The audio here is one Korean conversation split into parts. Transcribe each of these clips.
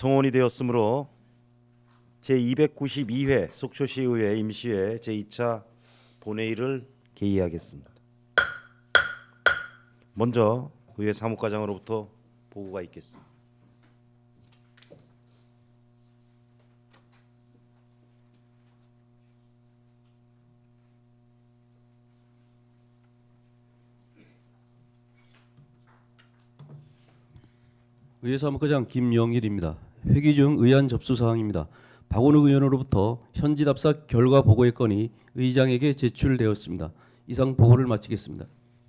성원이 되었으므로 제292회 속초시의회 임시회 제2차 본회의를 개의하겠습니다. 먼저 의회 사무과장으로부터 보고가 있겠습니다. 의회 사무과장 김영일입니다. 회기 중 의안 접수 사항입니다. 박원욱 의원으로부터 현지 답사 결과 보고의 건이 의장에게 제출되었습니다. 이상 보고를 마치겠습니다.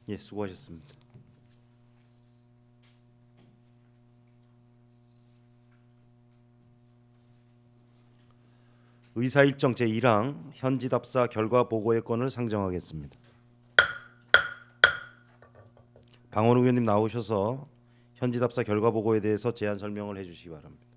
예, 수고하셨습니다. 의사일정 제1항 현지 답사 결과 보고의 건을 상정하겠습니다. 방원욱 의원님 나오셔서 현지 답사 결과 보고에 대해서 제안 설명을 해주시기 바랍니다.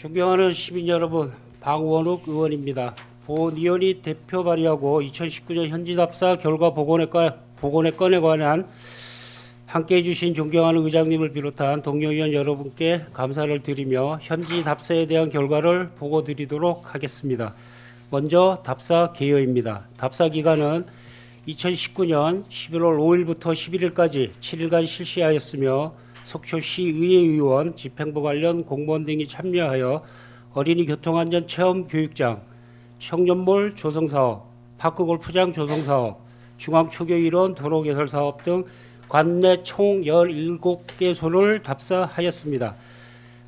존경하는 시민 여러분, 방원욱 의원입니다. 본 의원이 대표 발의하고 2019년 현지 답사 결과 보고의 건에 관한 함께해 주신 존경하는 의장님을 비롯한 동료 의원 여러분께 감사를 드리며 현지 답사에 대한 결과를 보고 드리도록 하겠습니다. 먼저 답사 개요입니다. 답사 기간은 2019년 11월 5일부터 11일까지 7일간 실시하였으며 속초시 의회의원, 집행부 관련 공무원 등이 참여하여 어린이 교통안전 체험 교육장, 청년몰 조성사업, 파크골프장 조성사업, 중앙초교일원 도로개설 사업 등 관내 총 17개소를 답사하였습니다.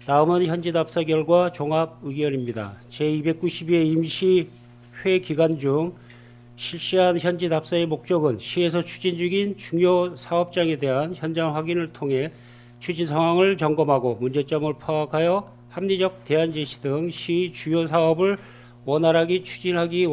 다음은 현지 답사 결과 종합 의견입니다. 제292회 임시회 기간 중 실시한 현지 답사의 목적은 시에서 추진 중인 중요 사업장에 대한 현장 확인을 통해 추진 상황을 점검하고 문제점을 파악하여 합리적 대안 제시 등 시 주요 사업을 원활하게 추진하기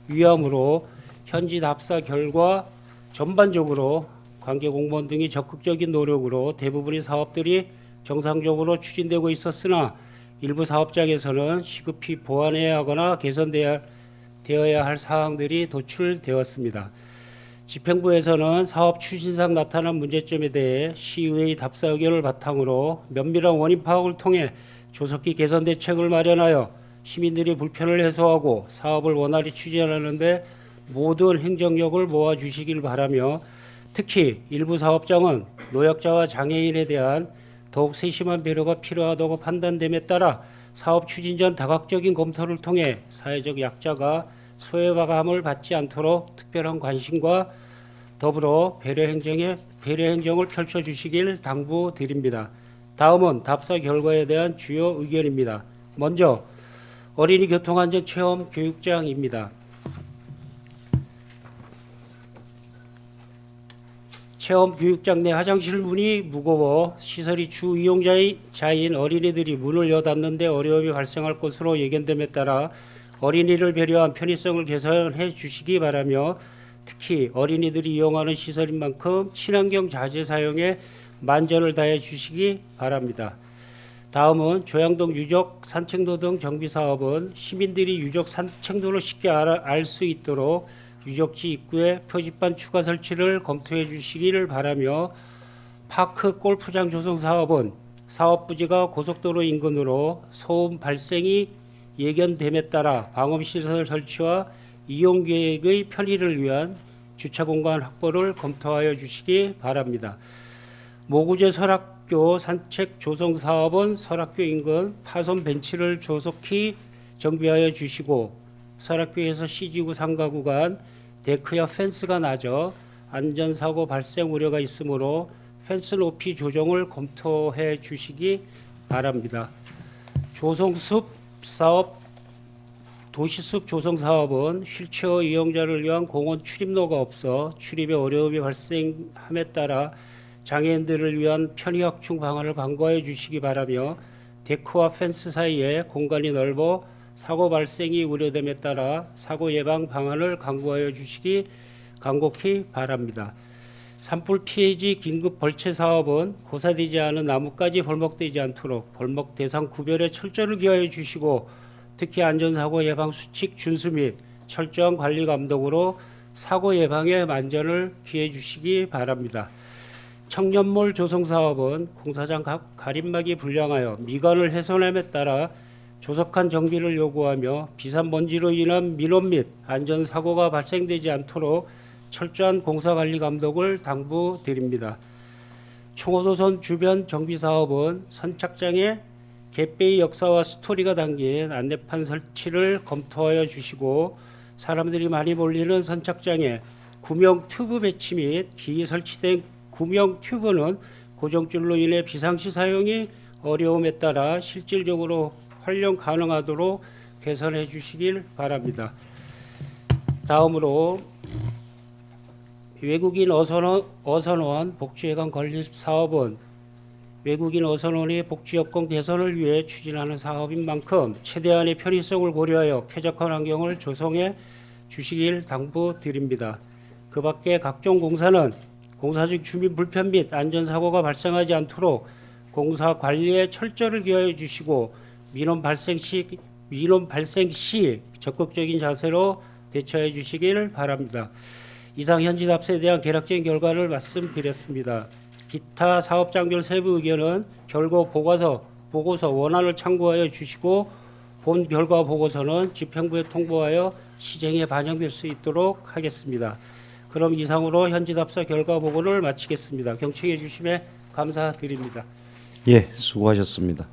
위함으로 현지 답사 결과 전반적으로 관계 공무원 등이 적극적인 노력으로 대부분의 사업들이 정상적으로 추진되고 있었으나 일부 사업장에서는 시급히 보완해야 하거나 개선되어야 할 사항들이 도출되었습니다. 집행부에서는 사업 추진상 나타난 문제점에 대해 시의회의 답사 의견을 바탕으로 면밀한 원인 파악을 통해 조속히 개선 대책을 마련하여 시민들의 불편을 해소하고 사업을 원활히 추진하는 데 모든 행정력을 모아주시길 바라며 특히 일부 사업장은 노약자와 장애인에 대한 더욱 세심한 배려가 필요하다고 판단됨에 따라 사업 추진 전 다각적인 검토를 통해 사회적 약자가 소외감을 받지 않도록 특별한 관심과 더불어 배려 행정을 펼쳐주시길 당부드립니다. 다음은 답사 결과에 대한 주요 의견입니다. 먼저 어린이 교통안전 체험 교육장입니다. 체험 교육장 내 화장실 문이 무거워 시설이 주 이용자인 어린이들이 문을 여닫는데 어려움이 발생할 것으로 예견됨에 따라 어린이를 배려한 편의성을 개선해 주시기 바라며 특히 어린이들이 이용하는 시설인 만큼 친환경 자재 사용에 만전을 다해 주시기 바랍니다. 다음은 조양동 유적 산책로 등 정비 사업은 시민들이 유적 산책로를 쉽게 알 수 있도록 유적지 입구에 표지판 추가 설치를 검토해 주시기를 바라며 파크 골프장 조성 사업은 사업 부지가 고속도로 인근으로 소음 발생이 예견됨에 따라 방음시설 설치와 이용객의 편의를 위한 주차 공간 확보를 검토하여 주시기 바랍니다. 모구제 설학교 산책 조성 사업은 설학교 인근 파손 벤치를 조속히 정비하여 주시고 설학교에서 C지구 상가 구간 데크와 펜스가 낮아 안전사고 발생 우려가 있으므로 펜스 높이 조정을 검토해 주시기 바랍니다. 조성숲 사업 도시숲 조성 사업은 휠체어 이용자를 위한 공원 출입로가 없어 출입에 어려움이 발생함에 따라 장애인들을 위한 편의 확충 방안을 강구하여 주시기 바라며 데크와 펜스 사이에 공간이 넓어 사고 발생이 우려됨에 따라 사고 예방 방안을 강구하여 주시기 간곡히 바랍니다. 산불 피해지 긴급 벌채 사업은 고사되지 않은 나무까지 벌목되지 않도록 벌목 대상 구별에 철저를 기하여 주시고 특히 안전사고 예방 수칙 준수 및 철저한 관리 감독으로 사고 예방에 만전을 기해 주시기 바랍니다. 청년몰 조성 사업은 공사장 가림막이 불량하여 미관을 훼손함에 따라 조속한 정비를 요구하며 비산 먼지로 인한 민원 및 안전 사고가 발생되지 않도록 철저한 공사 관리 감독을 당부드립니다. 총호도선 주변 정비 사업은 선착장에 갯배의 역사와 스토리가 담긴 안내판 설치를 검토하여 주시고 사람들이 많이 몰리는 선착장에 구명 튜브 배치 및 기기 설치된 구명 튜브는 고정줄로 인해 비상시 사용이 어려움에 따라 실질적으로 활용 가능하도록 개선해 주시길 바랍니다. 다음으로 외국인 어선원 복지회관 건립 사업은 외국인 어선원의 복지 여건 개선을 위해 추진하는 사업인 만큼 최대한의 편의성을 고려하여 쾌적한 환경을 조성해 주시길 당부드립니다. 그 밖에 각종 공사는 공사 중 주민 불편 및 안전사고가 발생하지 않도록 공사 관리에 철저를 기하여 주시고 민원 발생 시 적극적인 자세로 대처해 주시길 바랍니다. 이상 현지 답사에 대한 개략적인 결과를 말씀드렸습니다. 기타 사업장별 세부 의견은 결과 보고서 원안을 참고하여 주시고 본 결과 보고서는 집행부에 통보하여 시정에 반영될 수 있도록 하겠습니다. 그럼 이상으로 현지 답사 결과 보고를 마치겠습니다. 경청해 주심에 감사드립니다. 예, 수고하셨습니다.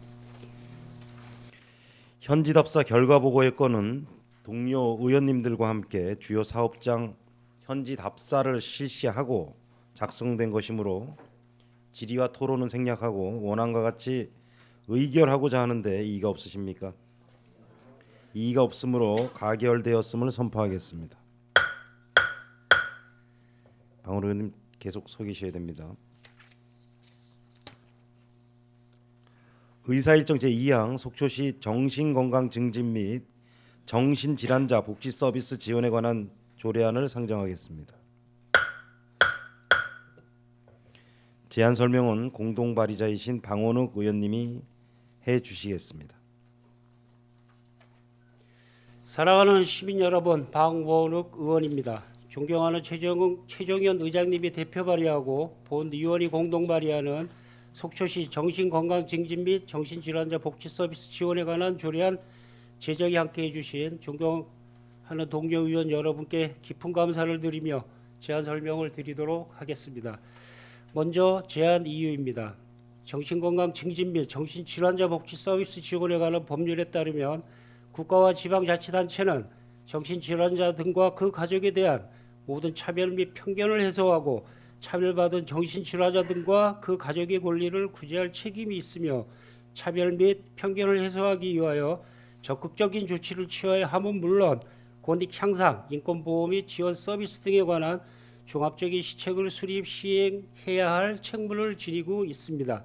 현지 답사 결과 보고의 건은 동료 의원님들과 함께 주요 사업장 현지 답사를 실시하고 작성된 것이므로 질의와 토론은 생략하고 원안과 같이 의결하고자 하는데 이의가 없으십니까? 이의가 없으므로 가결되었음을 선포하겠습니다. 방울 의원님 계속 서 계셔야 됩니다. 의사일정 제2항 속초시 정신건강 증진 및 정신질환자 복지 서비스 지원에 관한 조례안을 상정하겠습니다. 제안 설명은 공동 발의자이신 방원욱 의원님이 해 주시겠습니다. 사랑하는 시민 여러분, 방원욱 의원입니다. 존경하는 최정현 의장님이 대표 발의하고 본 의원이 공동 발의하는 속초시 정신건강 증진 및 정신질환자 복지 서비스 지원에 관한 조례안 제정에 함께해 주신 존경하는 동료 의원 여러분께 깊은 감사를 드리며 제안 설명을 드리도록 하겠습니다. 먼저 제안 이유입니다. 정신건강 증진 및 정신질환자 복지 서비스 지원에 관한 법률에 따르면 국가와 지방자치단체는 정신질환자 등과 그 가족에 대한 모든 차별 및 편견을 해소하고 차별받은 정신질환자 등과 그 가족의 권리를 구제할 책임이 있으며 차별 및 편견을 해소하기 위하여 적극적인 조치를 취하여 함은 물론 권익 향상, 인권보호 및 지원 서비스 등에 관한 종합적인 시책을 수립 시행해야 할 책무를 지니고 있습니다.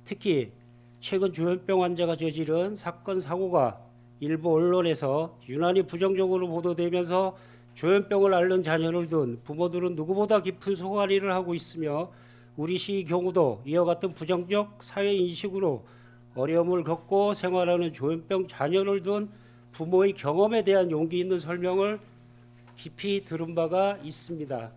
특히 최근 조현병 환자가 저지른 사건 사고가 일부 언론에서 유난히 부정적으로 보도되면서 조현병을 앓는 자녀를 둔 부모들은 누구보다 깊은 속앓이를 하고 있으며 우리 시의 경우도 이와 같은 부정적 사회 인식으로 어려움을 겪고 생활하는 조현병 자녀를 둔 부모의 경험에 대한 용기 있는 설명을 깊이 들은 바가 있습니다.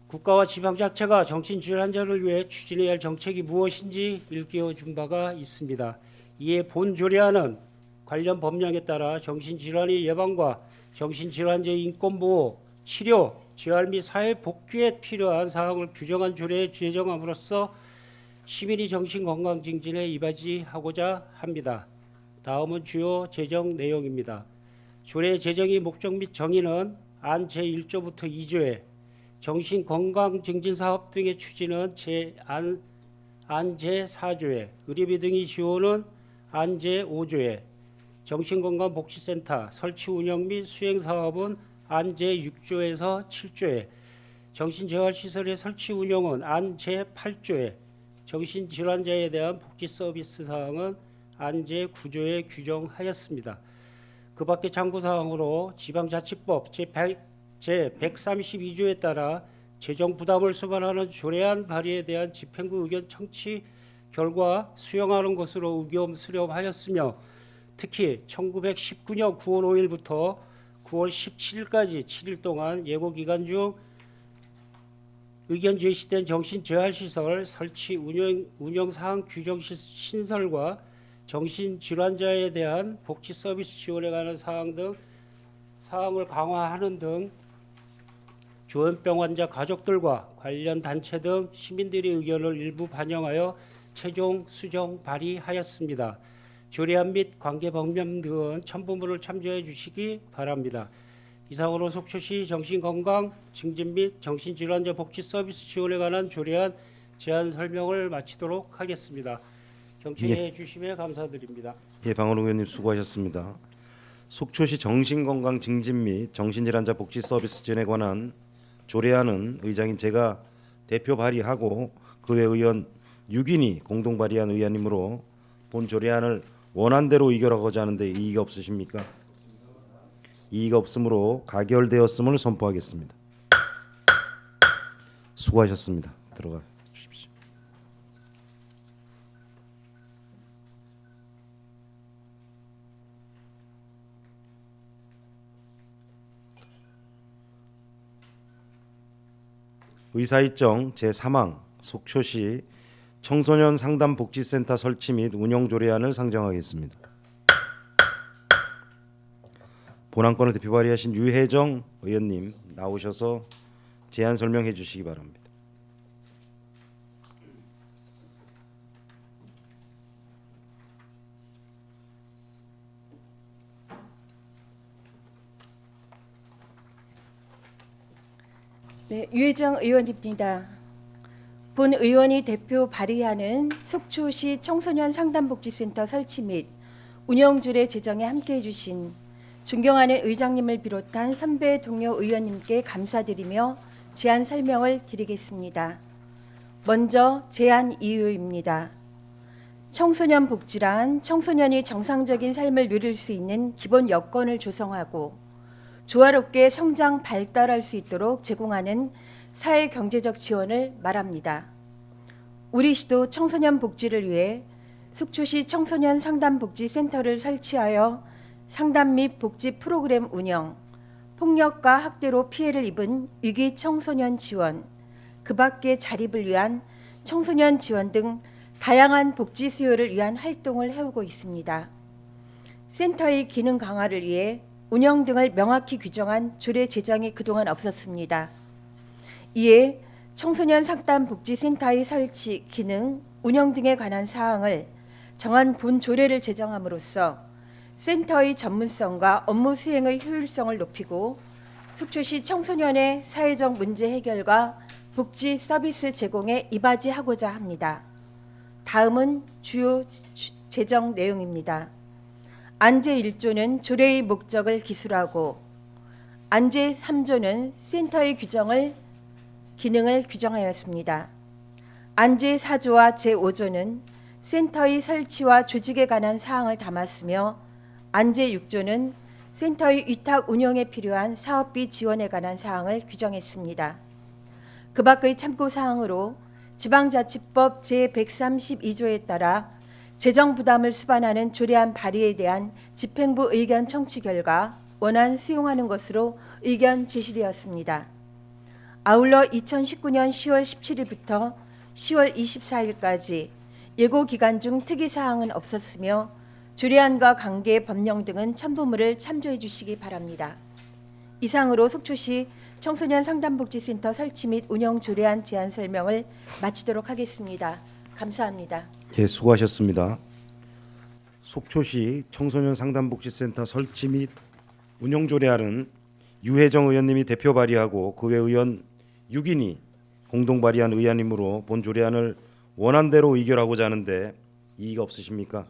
국가와 지방자체가 정신질환자를 위해 추진해야 할 정책이 무엇인지 일깨워 준 바가 있습니다. 이에 본 조례안은 관련 법령에 따라 정신질환의 예방과 정신질환자의 인권보호, 치료, 재활 및 사회 복귀에 필요한 사항을 규정한 조례에 제정함으로써 시민의 정신건강 증진에 이바지하고자 합니다. 다음은 주요 제정 내용입니다. 조례 제정의 목적 및 정의는 안 제1조부터 2조에 정신건강 증진 사업 등의 추진은 안 제4조에 의료비 등의 지원은 안 제5조에 정신건강복지센터 설치 운영 및 수행 사업은 안 제6조에서 7조에 정신재활시설의 설치 운영은 안 제8조에 정신질환자에 대한 복지 서비스 사항은 안 제9조에 규정하였습니다. 그 밖에 참고사항으로 지방자치법 제132조에 따라 재정 부담을 수반하는 조례안 발의에 대한 집행부 의견 청취 결과 수용하는 것으로 의견 수렴하였으며 특히 1919년 9월 5일부터 9월 17일까지 7일 동안 예고 기간 중 의견 제시된 정신재활시설 설치 운영 사항 규정 신설과 정신질환자에 대한 복지 서비스 지원에 관한 사항을 강화하는 등 조현병 환자 가족들과 관련 단체 등 시민들의 의견을 일부 반영하여 최종 수정 발의하였습니다. 조례안 및 관계 법령 등은 첨부물을 참조해 주시기 바랍니다. 이상으로 속초시 정신건강 증진 및 정신질환자 복지 서비스 지원에 관한 조례안 제안 설명을 마치도록 하겠습니다. 경청해 주심에 감사드립니다. 예, 방원욱 의원님 수고하셨습니다. 속초시 정신건강 증진 및 정신질환자 복지 서비스 지원에 관한 조례안은 의장인 제가 대표 발의하고 그 외 의원 6인이 공동 발의한 의안이므로 본 조례안을 원안대로 의결하고자 하는데 이의가 없으십니까? 이의가 없으므로 가결되었음을 선포하겠습니다. 수고하셨습니다. 들어가 주십시오. 의사일정 제3항 속초시 청소년 상담복지센터 설치 및 운영 조례안을 상정하겠습니다. 본안건을 대표 발의하신 유혜정 의원님 나오셔서 제안 설명해 주시기 바랍니다. 네, 유혜정 의원입니다. 본 의원이 대표 발의하는 속초시 청소년 상담복지센터 설치 및 운영조례 제정에 함께해 주신 존경하는 의장님을 비롯한 선배 동료 의원님께 감사드리며 제안 설명을 드리겠습니다. 먼저 제안 이유입니다. 청소년 복지란 청소년이 정상적인 삶을 누릴 수 있는 기본 여건을 조성하고 조화롭게 성장 발달할 수 있도록 제공하는 사회 경제적 지원을 말합니다. 우리 시도 청소년 복지를 위해 속초시 청소년 상담복지센터를 설치하여 상담 및 복지 프로그램 운영, 폭력과 학대로 피해를 입은 위기 청소년 지원, 그 밖의 자립을 위한 청소년 지원 등 다양한 복지 수요를 위한 활동을 해오고 있습니다. 센터의 기능 강화를 위해 운영 등을 명확히 규정한 조례 제정이 그동안 없었습니다. 이에 청소년 상담복지센터의 설치, 기능, 운영 등에 관한 사항을 정한 본 조례를 제정함으로써 센터의 전문성과 업무 수행의 효율성을 높이고 속초시 청소년의 사회적 문제 해결과 복지 서비스 제공에 이바지하고자 합니다. 다음은 주요 제정 내용입니다. 안제 1조는 조례의 목적을 기술하고 안제 3조는 센터의 기능을 규정하였습니다. 안제 4조와 제5조는 센터의 설치와 조직에 관한 사항을 담았으며 안제 6조는 센터의 위탁 운영에 필요한 사업비 지원에 관한 사항을 규정했습니다. 그 밖의 참고사항으로 지방자치법 제132조에 따라 재정 부담을 수반하는 조례안 발의에 대한 집행부 의견 청취 결과 원안 수용하는 것으로 의견 제시되었습니다. 아울러 2019년 10월 17일부터 10월 24일까지 예고 기간 중 특이사항은 없었으며 조례안과 관계 법령 등은 첨부물을 참조해 주시기 바랍니다. 이상으로 속초시 청소년 상담복지센터 설치 및 운영 조례안 제안 설명을 마치도록 하겠습니다. 감사합니다. 예, 수고하셨습니다. 속초시 청소년 상담복지센터 설치 및 운영 조례안은 유혜정 의원님이 대표 발의하고 그 외 의원 6인이 공동 발의한 의안이므로 본 조례안을 원안대로 의결하고자 하는데 이의가 없으십니까?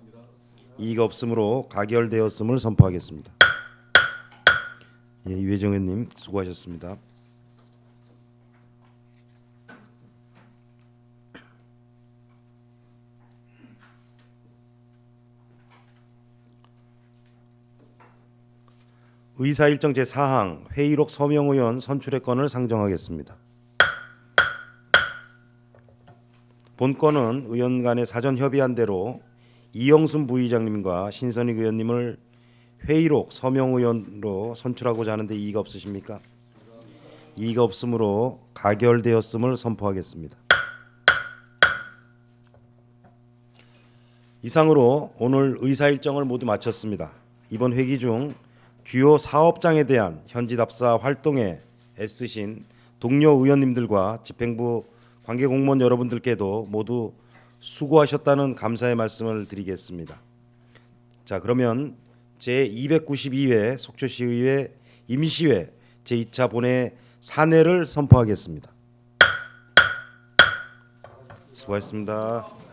이의가 없으므로 가결되었음을 선포하겠습니다. 예, 유혜정 의원님 수고하셨습니다. 의사일정 제4항 회의록 서명 의원 선출의 건을 상정하겠습니다. 본건은 의원 간의 사전 협의한 대로 이영순 부의장님과 신선익 의원님을 회의록 서명 의원으로 선출하고자 하는데 이의가 없으십니까? 이의가 없으므로 가결되었음을 선포하겠습니다. 이상으로 오늘 의사 일정을 모두 마쳤습니다. 이번 회기 중 주요 사업장에 대한 현지 답사 활동에 애쓰신 동료 의원님들과 집행부 관계 공무원 여러분들께도 모두 수고하셨다는 감사의 말씀을 드리겠습니다. 자, 그러면 제292회 속초시의회 임시회 제2차 본회 산회를 선포하겠습니다. 수고하셨습니다.